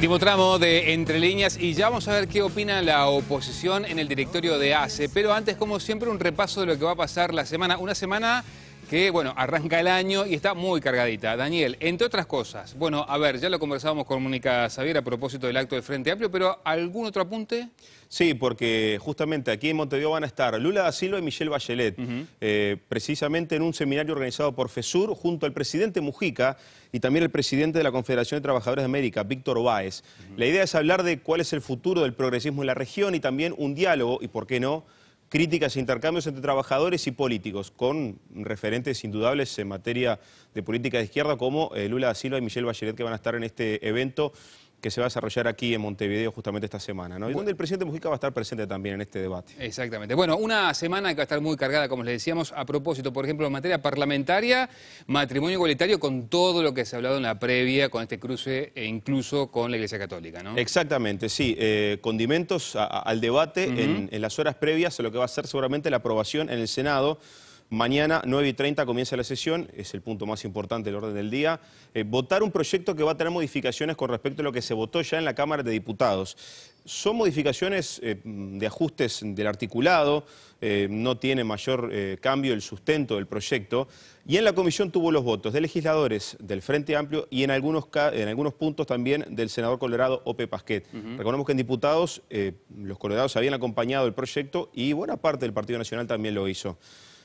Último tramo de Entre Líneas y ya vamos a ver qué opina la oposición en el directorio de ACE. Pero antes, como siempre, un repaso de lo que va a pasar la semana. Una semana que, bueno, arranca el año y está muy cargadita. Daniel, entre otras cosas, bueno, a ver, ya lo conversábamos con Mónica Xavier a propósito del acto del Frente Amplio, pero ¿algún otro apunte? Sí, porque justamente aquí en Montevideo van a estar Lula da Silva y Michelle Bachelet, precisamente en un seminario organizado por FESUR junto al presidente Mujica y también el presidente de la Confederación de Trabajadores de América, Víctor Báez. La idea es hablar de cuál es el futuro del progresismo en la región y también un diálogo, y por qué no, críticas e intercambios entre trabajadores y políticos, con referentes indudables en materia de política de izquierda como Lula da Silva y Michelle Bachelet, que van a estar en este evento que se va a desarrollar aquí en Montevideo justamente esta semana, ¿no? Y donde el presidente Mujica va a estar presente también en este debate. Exactamente. Bueno, una semana que va a estar muy cargada, como les decíamos, a propósito, por ejemplo, en materia parlamentaria, matrimonio igualitario, con todo lo que se ha hablado en la previa, con este cruce e incluso con la Iglesia Católica, ¿no? Exactamente, sí. Condimentos al debate en las horas previas a lo que va a ser seguramente la aprobación en el Senado. Mañana, 9:30, comienza la sesión, es el punto más importante del orden del día. Votar un proyecto que va a tener modificaciones con respecto a lo que se votó ya en la Cámara de Diputados. Son modificaciones de ajustes del articulado, no tiene mayor cambio el sustento del proyecto. Y en la comisión tuvo los votos de legisladores del Frente Amplio y en algunos puntos también del senador colorado Ope Pasquet. Recordemos que en diputados los colorados habían acompañado el proyecto y buena parte del Partido Nacional también lo hizo.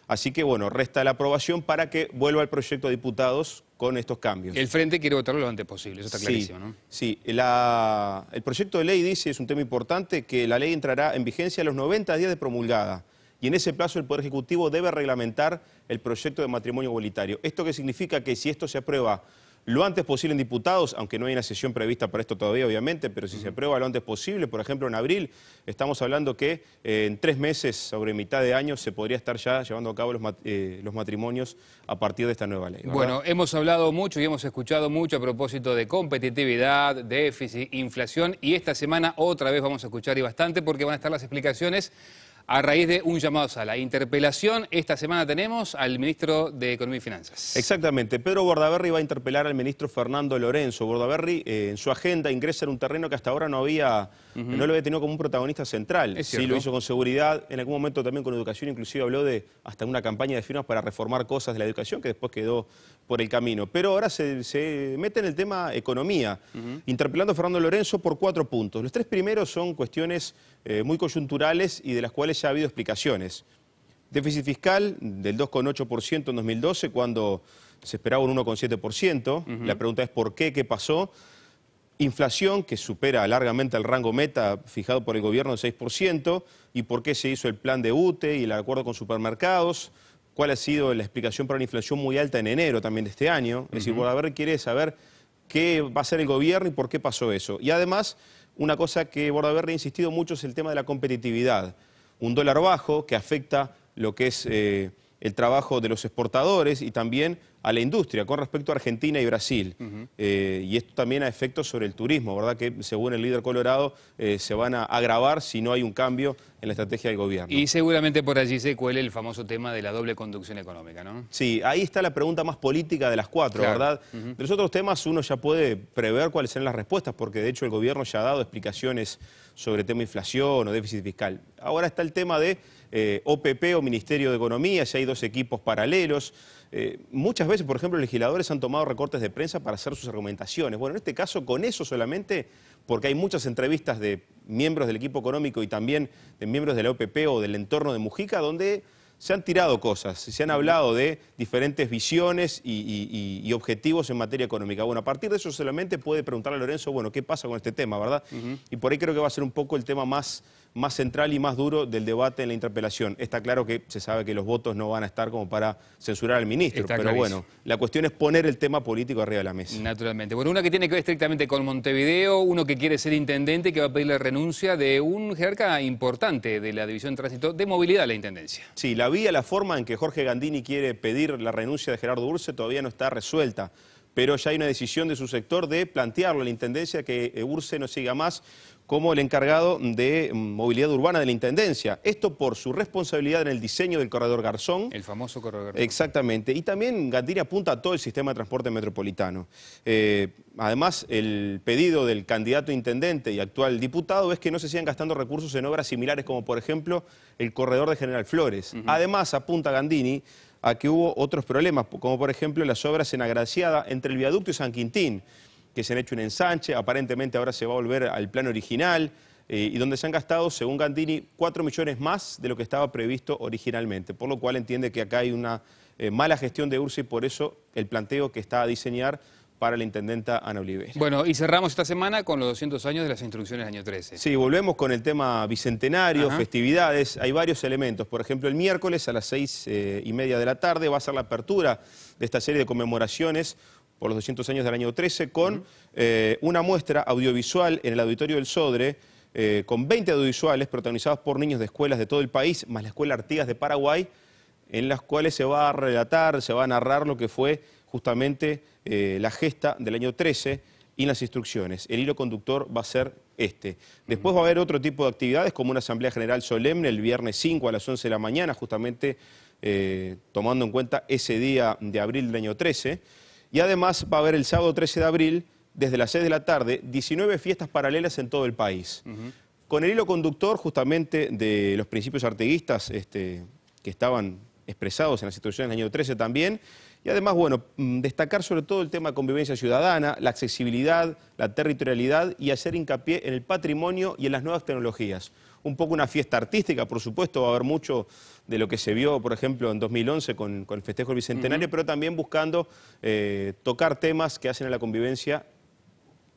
Así que, bueno, resta la aprobación para que vuelva el proyecto de diputados con estos cambios. El Frente quiere votarlo lo antes posible, eso está clarísimo, ¿no? Sí, el proyecto de ley dice, es un tema importante, que la ley entrará en vigencia a los 90 días de promulgada. Y en ese plazo el Poder Ejecutivo debe reglamentar el proyecto de matrimonio igualitario. ¿Esto qué significa? Que si esto se aprueba lo antes posible en diputados, aunque no hay una sesión prevista para esto todavía, obviamente, pero si se aprueba lo antes posible, por ejemplo en abril, estamos hablando que en 3 meses, sobre mitad de año, se podría estar ya llevando a cabo los matrimonios a partir de esta nueva ley, ¿verdad? Bueno, hemos hablado mucho y hemos escuchado mucho a propósito de competitividad, déficit, inflación, y esta semana otra vez vamos a escuchar y bastante porque van a estar las explicaciones a raíz de un llamado a sala. Interpelación, esta semana tenemos al ministro de Economía y Finanzas. Exactamente. Pedro Bordaberry va a interpelar al ministro Fernando Lorenzo. Bordaberry en su agenda ingresa en un terreno que hasta ahora no lo había tenido como un protagonista central. Sí lo hizo con seguridad, en algún momento también con educación, inclusive habló de hasta una campaña de firmas para reformar cosas de la educación que después quedó por el camino. Pero ahora se mete en el tema economía, interpelando a Fernando Lorenzo por 4 puntos. Los 3 primeros son cuestiones muy coyunturales y de las cuales ya ha habido explicaciones. Déficit fiscal del 2,8% en 2012, cuando se esperaba un 1,7%. La pregunta es ¿por qué? ¿Qué pasó? Inflación, que supera largamente el rango meta fijado por el gobierno de 6%. ¿Y por qué se hizo el plan de UTE y el acuerdo con supermercados? ¿Cuál ha sido la explicación para una inflación muy alta en enero también de este año? Es decir, Bordaberry quiere saber qué va a hacer el gobierno y por qué pasó eso. Y además, una cosa que Bordaberry ha insistido mucho es el tema de la competitividad. Un dólar bajo que afecta lo que es el trabajo de los exportadores y también a la industria con respecto a Argentina y Brasil. Y esto también a efectos sobre el turismo, ¿verdad? Que según el líder colorado se van a agravar si no hay un cambio en la estrategia del gobierno. Y seguramente por allí se cuele el famoso tema de la doble conducción económica, ¿no? Sí, ahí está la pregunta más política de las 4, claro, ¿verdad? De los otros temas uno ya puede prever cuáles serán las respuestas, porque de hecho el gobierno ya ha dado explicaciones sobre el tema de inflación o déficit fiscal. Ahora está el tema de OPP o Ministerio de Economía, ya hay 2 equipos paralelos. Muchas veces, por ejemplo, los legisladores han tomado recortes de prensa para hacer sus argumentaciones. Bueno, en este caso, con eso solamente, porque hay muchas entrevistas de miembros del equipo económico y también de miembros de la OPP o del entorno de Mujica, donde se han tirado cosas, se han hablado de diferentes visiones y objetivos en materia económica. Bueno, a partir de eso solamente puede preguntarle a Lorenzo, bueno, ¿qué pasa con este tema, verdad? Y por ahí creo que va a ser un poco el tema más central y más duro del debate en la interpelación. Está claro que se sabe que los votos no van a estar como para censurar al ministro, está pero clarísimo. bueno, la cuestión es poner el tema político arriba de la mesa. Naturalmente. Bueno, una que tiene que ver estrictamente con Montevideo, uno que quiere ser intendente, que va a pedir la renuncia de un jerarca importante de la División de Tránsito de Movilidad de la Intendencia. Sí, la forma en que Jorge Gandini quiere pedir la renuncia de Gerardo Urse todavía no está resuelta, pero ya hay una decisión de su sector de plantearlo a la Intendencia que Urse no siga más como el encargado de movilidad urbana de la Intendencia. Esto por su responsabilidad en el diseño del corredor Garzón. El famoso corredor Garzón. Exactamente. Y también Gandini apunta a todo el sistema de transporte metropolitano. Además, el pedido del candidato a intendente y actual diputado es que no se sigan gastando recursos en obras similares como, por ejemplo, el corredor de General Flores. Además, apunta Gandini a que hubo otros problemas, como por ejemplo las obras en Agraciada entre el viaducto y San Quintín, que se han hecho un ensanche, aparentemente ahora se va a volver al plan original, y donde se han gastado, según Gandini, 4 millones más de lo que estaba previsto originalmente, por lo cual entiende que acá hay una mala gestión de URSA y por eso el planteo que está a diseñar para la intendenta Ana Olivera. Bueno, y cerramos esta semana con los 200 años de las instrucciones del año 13. Sí, volvemos con el tema bicentenario, festividades, hay varios elementos. Por ejemplo, el miércoles a las 6:30 de la tarde va a ser la apertura de esta serie de conmemoraciones por los 200 años del año 13, con una muestra audiovisual en el auditorio del Sodre, con 20 audiovisuales protagonizados por niños de escuelas de todo el país, más la Escuela Artigas de Paraguay, en las cuales se va a relatar, se va a narrar lo que fue justamente la gesta del año 13 y las instrucciones. El hilo conductor va a ser este. Después va a haber otro tipo de actividades, como una asamblea general solemne el viernes 5 a las 11 de la mañana, justamente tomando en cuenta ese día de abril del año 13. Y además va a haber el sábado 13 de abril, desde las 6 de la tarde, 19 fiestas paralelas en todo el país. Con el hilo conductor justamente de los principios artiguistas que estaban expresados en las instrucciones del año 13 también. Y además, bueno, destacar sobre todo el tema de convivencia ciudadana, la accesibilidad, la territorialidad y hacer hincapié en el patrimonio y en las nuevas tecnologías. Un poco una fiesta artística, por supuesto, va a haber mucho de lo que se vio, por ejemplo, en 2011 con el festejo del Bicentenario, pero también buscando tocar temas que hacen a la convivencia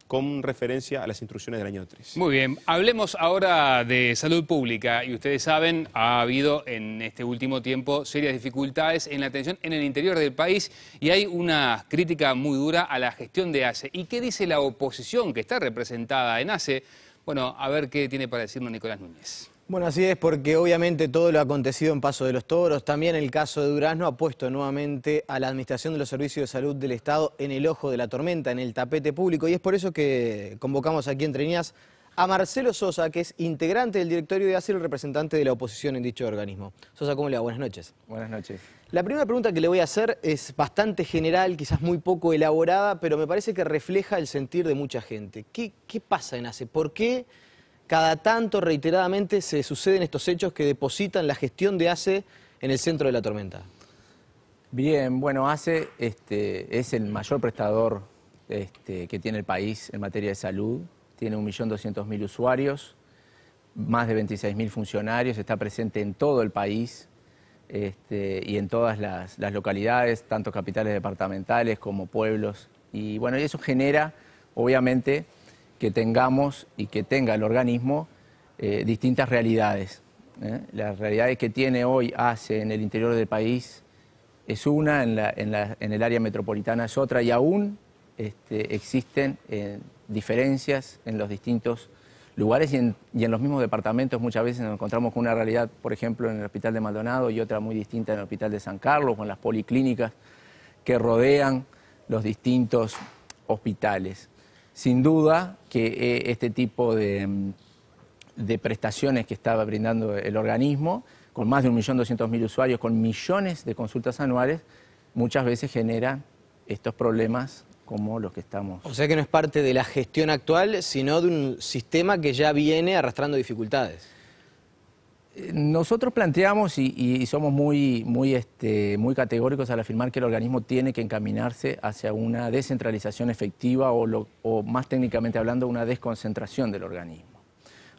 con referencia a las instrucciones del año 3. Muy bien, hablemos ahora de salud pública y ustedes saben, ha habido en este último tiempo serias dificultades en la atención en el interior del país y hay una crítica muy dura a la gestión de ACE. ¿Y qué dice la oposición que está representada en ACE? Bueno, a ver qué tiene para decirnos Nicolás Núñez. Bueno, así es, porque obviamente todo lo acontecido en Paso de los Toros, también el caso de Durazno ha puesto nuevamente a la Administración de los Servicios de Salud del Estado en el ojo de la tormenta, en el tapete público, y es por eso que convocamos aquí Entre Líneas a Marcelo Sosa, que es integrante del directorio de ACE y el representante de la oposición en dicho organismo. Sosa, ¿cómo le va? Buenas noches. Buenas noches. La primera pregunta que le voy a hacer es bastante general, quizás muy poco elaborada, pero me parece que refleja el sentir de mucha gente. ¿Qué pasa en ACE? ¿Por qué cada tanto, reiteradamente, se suceden estos hechos que depositan la gestión de ACE en el centro de la tormenta? Bien, bueno, ACE es el mayor prestador que tiene el país en materia de salud. Tiene 1.200.000 usuarios, más de 26.000 funcionarios, está presente en todo el país y en todas las localidades, tanto capitales departamentales como pueblos. Y bueno, y eso genera, obviamente, que tengamos y que tenga el organismo distintas realidades. Las realidades que tiene hoy ACE en el interior del país es una, en el área metropolitana es otra, y aún existen diferencias en los distintos lugares y en los mismos departamentos. Muchas veces nos encontramos con una realidad, por ejemplo, en el Hospital de Maldonado y otra muy distinta en el Hospital de San Carlos o en las policlínicas que rodean los distintos hospitales. Sin duda que este tipo de prestaciones que estaba brindando el organismo, con más de 1.200.000 usuarios, con millones de consultas anuales, muchas veces generan estos problemas como los que estamos. O sea que no es parte de la gestión actual, sino de un sistema que ya viene arrastrando dificultades. Nosotros planteamos y somos muy categóricos al afirmar que el organismo tiene que encaminarse hacia una descentralización efectiva o más técnicamente hablando, una desconcentración del organismo.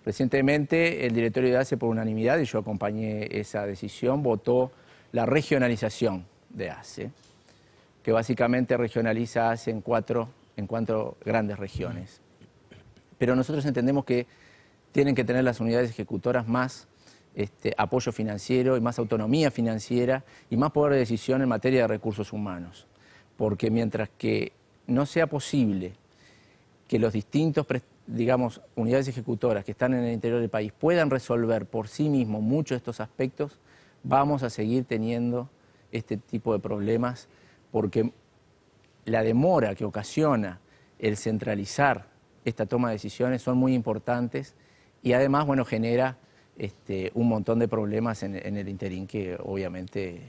Recientemente el directorio de ACE, por unanimidad, y yo acompañé esa decisión, votó la regionalización de ACE, que básicamente regionaliza ACE en cuatro grandes regiones. Pero nosotros entendemos que tienen que tener las unidades ejecutoras más apoyo financiero y más autonomía financiera y más poder de decisión en materia de recursos humanos. Porque mientras que no sea posible que los distintos, digamos, unidades ejecutoras que están en el interior del país puedan resolver por sí mismos muchos de estos aspectos, vamos a seguir teniendo este tipo de problemas porque la demora que ocasiona el centralizar esta toma de decisiones son muy importantes y además, bueno, genera un montón de problemas en el interín que obviamente...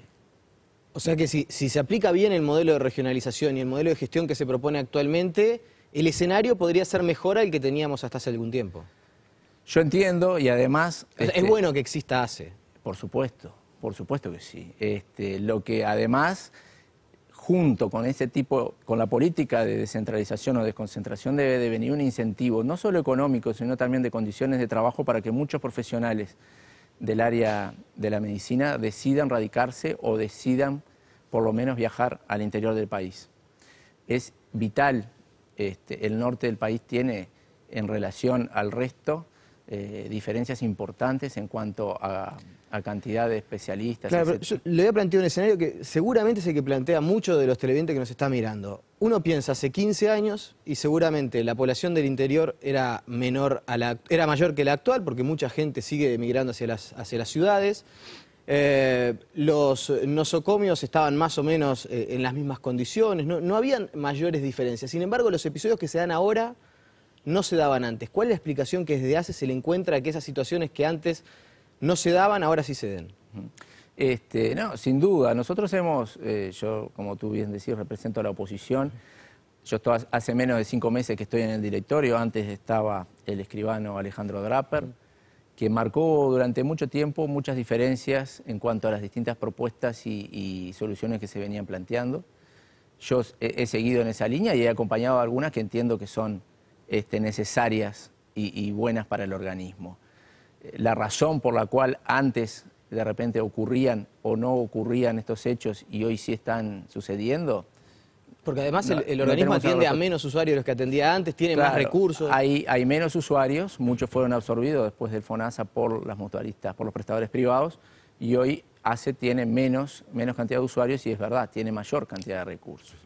O sea que si se aplica bien el modelo de regionalización y el modelo de gestión que se propone actualmente, el escenario podría ser mejor al que teníamos hasta hace algún tiempo. Yo entiendo y además... es bueno que exista ACE. Por supuesto que sí. Lo que además, junto con con la política de descentralización o desconcentración, debe de venir un incentivo, no solo económico, sino también de condiciones de trabajo para que muchos profesionales del área de la medicina decidan radicarse o decidan por lo menos viajar al interior del país. Es vital, el norte del país tiene en relación al resto diferencias importantes en cuanto a cantidad de especialistas. Claro, pero yo le voy a plantear un escenario que seguramente es el que plantea mucho de los televidentes que nos están mirando. Uno piensa hace 15 años y seguramente la población del interior era mayor que la actual porque mucha gente sigue emigrando hacia las ciudades. Los nosocomios estaban más o menos en las mismas condiciones, no habían mayores diferencias. Sin embargo, los episodios que se dan ahora no se daban antes. ¿Cuál es la explicación que desde ACE se le encuentra a que esas situaciones que antes no se daban, ahora sí se den? No, sin duda. Nosotros yo, como tú bien decís, represento a la oposición. Yo hace menos de 5 meses que estoy en el directorio. Antes estaba el escribano Alejandro Draper, que marcó durante mucho tiempo muchas diferencias en cuanto a las distintas propuestas y soluciones que se venían planteando. Yo he seguido en esa línea y he acompañado a algunas que entiendo que son necesarias y buenas para el organismo. La razón por la cual antes de repente ocurrían o no ocurrían estos hechos y hoy sí están sucediendo... Porque además el organismo atiende a menos usuarios de los que atendía antes, tiene más recursos. Hay menos usuarios, muchos fueron absorbidos después del FONASA por las mutualistas, por los prestadores privados, y hoy ACE tiene menos cantidad de usuarios y es verdad, tiene mayor cantidad de recursos.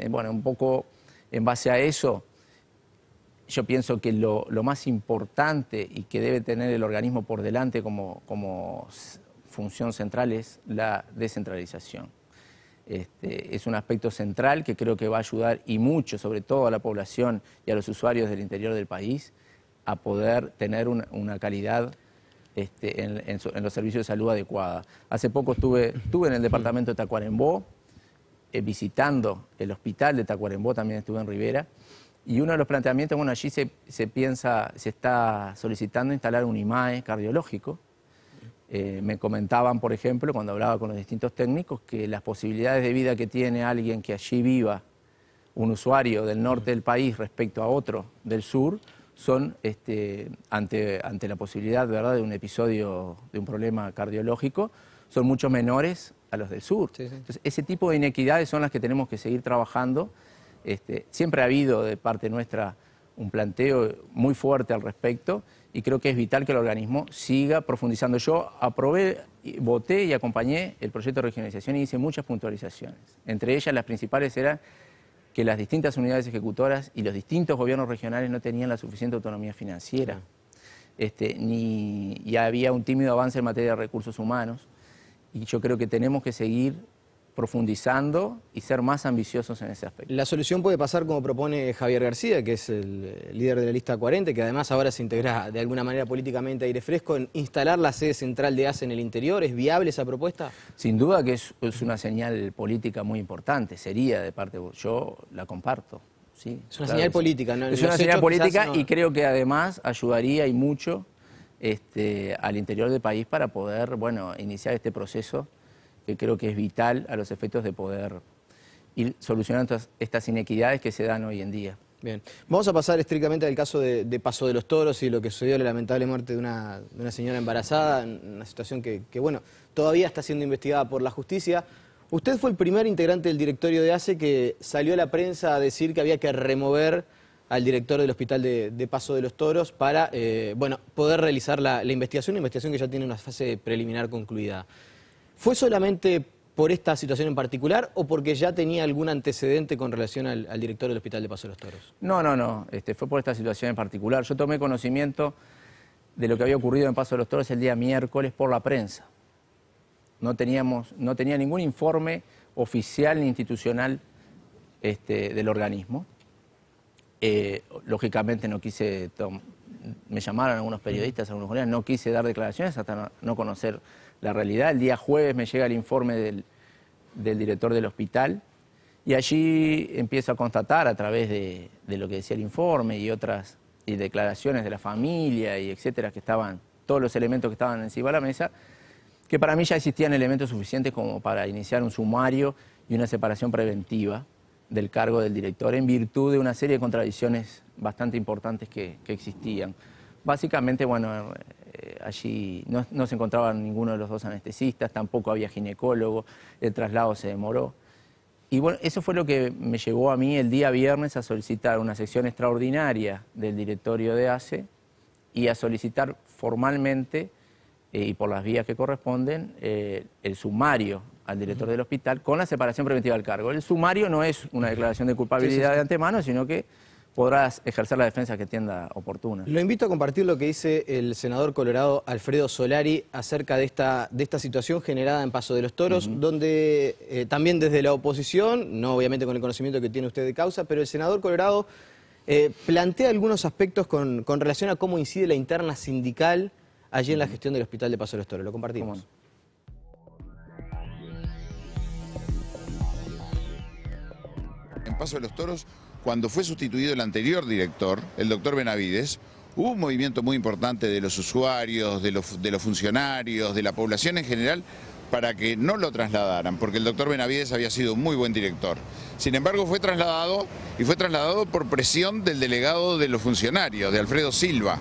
Bueno, un poco en base a eso, yo pienso que lo más importante y que debe tener el organismo por delante como función central es la descentralización. Es un aspecto central que creo que va a ayudar y mucho, sobre todo a la población y a los usuarios del interior del país, a poder tener una calidad en los servicios de salud adecuada. Hace poco estuve en el departamento de Tacuarembó, visitando el hospital de Tacuarembó, también estuve en Rivera, y uno de los planteamientos, bueno, allí se está solicitando instalar un IMAE cardiológico. Me comentaban, por ejemplo, cuando hablaba con los distintos técnicos, que las posibilidades de vida que tiene alguien que allí viva, un usuario del norte del país respecto a otro del sur, son ante la posibilidad, ¿verdad?, de un episodio, de un problema cardiológico, son mucho menores a los del sur. Sí, sí. Entonces, ese tipo de inequidades son las que tenemos que seguir trabajando. Siempre ha habido de parte nuestra un planteo muy fuerte al respecto y creo que es vital que el organismo siga profundizando. Yo voté y acompañé el proyecto de regionalización y hice muchas puntualizaciones. Entre ellas, las principales eran que las distintas unidades ejecutoras y los distintos gobiernos regionales no tenían la suficiente autonomía financiera. Y había un tímido avance en materia de recursos humanos. Y yo creo que tenemos que seguir profundizando y ser más ambiciosos en ese aspecto. La solución puede pasar como propone Javier García, que es el líder de la lista 40, que además ahora se integra de alguna manera políticamente a Aire Fresco, en instalar la sede central de ACE en el interior. ¿Es viable esa propuesta? Sin duda que es una señal política muy importante, sería de parte de vos. Yo la comparto. Sí, es una señal política, ¿no? Es una señal política y creo que además ayudaría y mucho al interior del país para poder, bueno, iniciar este proceso que creo que es vital a los efectos de poder ir solucionando estas inequidades que se dan hoy en día. Bien, vamos a pasar estrictamente al caso de Paso de los Toros y lo que sucedió, la lamentable muerte de una señora embarazada, una situación que, bueno, todavía está siendo investigada por la justicia. Usted fue el primer integrante del directorio de ACE que salió a la prensa a decir que había que remover al director del hospital de Paso de los Toros para, bueno, poder realizar la investigación que ya tiene una fase preliminar concluida. ¿Fue solamente por esta situación en particular o porque ya tenía algún antecedente con relación al director del hospital de Paso de los Toros? No, fue por esta situación en particular. Yo tomé conocimiento de lo que había ocurrido en Paso de los Toros el día miércoles por la prensa. No tenía ningún informe oficial ni institucional del organismo. Lógicamente no quise, me llamaron algunos periodistas, algunos colegas, no quise dar declaraciones hasta no conocer la realidad. El día jueves me llega el informe del director del hospital y allí empiezo a constatar a través de lo que decía el informe y declaraciones de la familia y etcétera, que estaban, todos los elementos que estaban encima de la mesa, que para mí ya existían elementos suficientes como para iniciar un sumario y una separación preventiva del cargo del director en virtud de una serie de contradicciones bastante importantes que existían. Básicamente, bueno, allí no se encontraban ninguno de los dos anestesistas, tampoco había ginecólogo, el traslado se demoró. Y bueno, eso fue lo que me llevó a mí el día viernes a solicitar una sección extraordinaria del directorio de ACE y a solicitar formalmente y por las vías que corresponden el sumario al director del hospital con la separación preventiva del cargo. El sumario no es una declaración de culpabilidad de antemano, sino que podrás ejercer la defensa que entienda oportuna. Lo invito a compartir lo que dice el senador colorado Alfredo Solari acerca de esta situación generada en Paso de los Toros, donde también desde la oposición, no obviamente con el conocimiento que tiene usted de causa, pero el senador colorado plantea algunos aspectos con relación a cómo incide la interna sindical allí en la gestión del hospital de Paso de los Toros. Lo compartimos. En Paso de los Toros, cuando fue sustituido el anterior director, el doctor Benavides, hubo un movimiento muy importante de los usuarios, de los funcionarios, de la población en general, para que no lo trasladaran, porque el doctor Benavides había sido un muy buen director. Sin embargo, fue trasladado por presión del delegado de los funcionarios, de Alfredo Silva.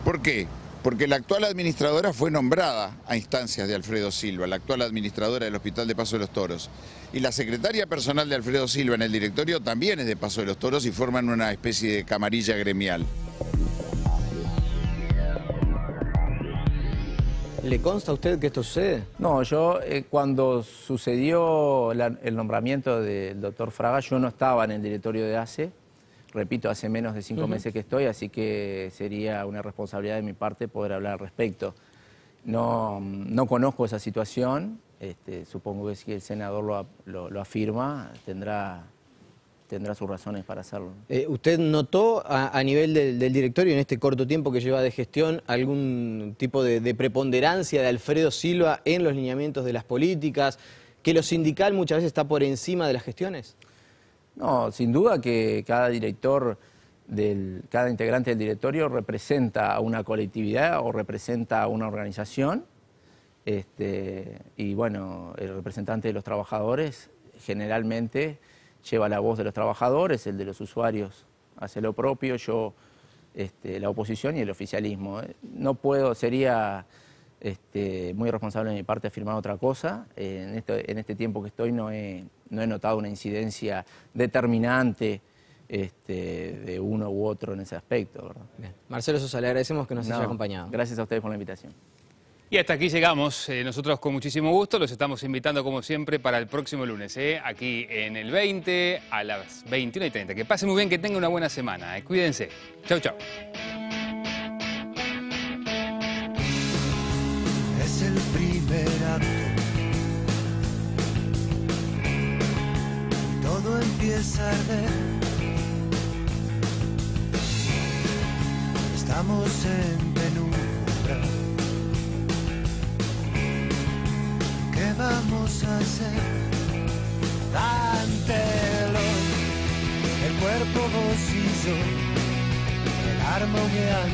¿Por qué? Porque la actual administradora fue nombrada a instancias de Alfredo Silva, la actual administradora del Hospital de Paso de los Toros. Y la secretaria personal de Alfredo Silva en el directorio también es de Paso de los Toros y forman una especie de camarilla gremial. ¿Le consta a usted que esto sucede? No, yo cuando sucedió el nombramiento del doctor Fraga, yo no estaba en el directorio de ACE. Repito, hace menos de 5 meses que estoy, así que sería una responsabilidad de mi parte poder hablar al respecto. No conozco esa situación, supongo que si el senador lo afirma, tendrá sus razones para hacerlo. ¿Usted notó a nivel del directorio en este corto tiempo que lleva de gestión algún tipo de preponderancia de Alfredo Silva en los lineamientos de las políticas, que lo sindical muchas veces está por encima de las gestiones? No, sin duda que cada integrante del directorio representa a una colectividad o representa a una organización. Y bueno, el representante de los trabajadores generalmente lleva la voz de los trabajadores, el de los usuarios hace lo propio, yo la oposición y el oficialismo. No puedo, sería muy irresponsable de mi parte afirmar otra cosa. En este tiempo que estoy no he notado una incidencia determinante de uno u otro en ese aspecto, ¿verdad? Bien. Marcelo Sosa, le agradecemos que nos haya acompañado. Gracias a ustedes por la invitación. Y hasta aquí llegamos. Nosotros con muchísimo gusto los estamos invitando como siempre para el próximo lunes, aquí en el 20 a las 21:30. Que pasen muy bien, que tengan una buena semana. Cuídense. Chau, chau. Es el primer acto. Todo empieza a arder. Estamos en penumbra. ¿Qué vamos a hacer? Dántelo. El cuerpo vos y yo, el arma humeante.